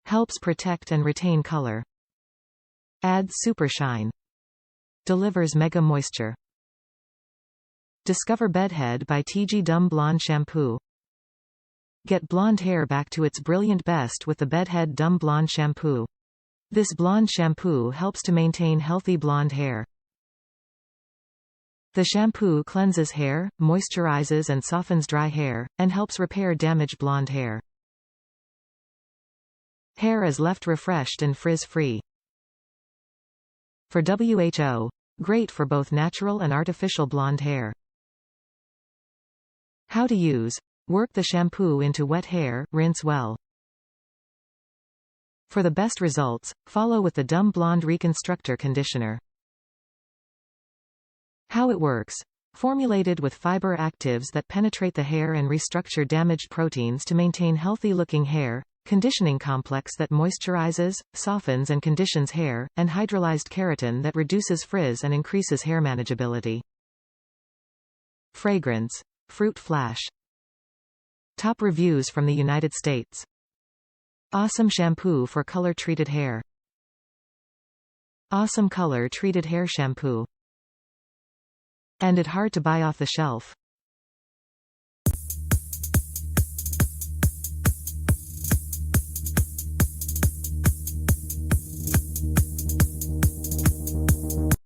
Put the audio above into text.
Helps protect and retain color. Adds super shine. Delivers mega moisture. Discover Bedhead by Tigi Dumb Blonde Shampoo. Get blonde hair back to its brilliant best with the Bedhead Dumb Blonde Shampoo. This blonde shampoo helps to maintain healthy blonde hair. The shampoo cleanses hair, moisturizes and softens dry hair, and helps repair damaged blonde hair. Hair is left refreshed and frizz-free. For WHO. Great for both natural and artificial blonde hair. How to use. Work the shampoo into wet hair, rinse well. For the best results, follow with the Dumb Blonde Reconstructor Conditioner. How it works. Formulated with fiber actives that penetrate the hair and restructure damaged proteins to maintain healthy-looking hair, conditioning complex that moisturizes, softens and conditions hair, and hydrolysed keratin that reduces frizz and increases hair manageability. Fragrance. Fruit Flash. Top reviews from the United States. Awesome shampoo for color-treated hair. Awesome color-treated hair shampoo. And it hard to buy off the shelf.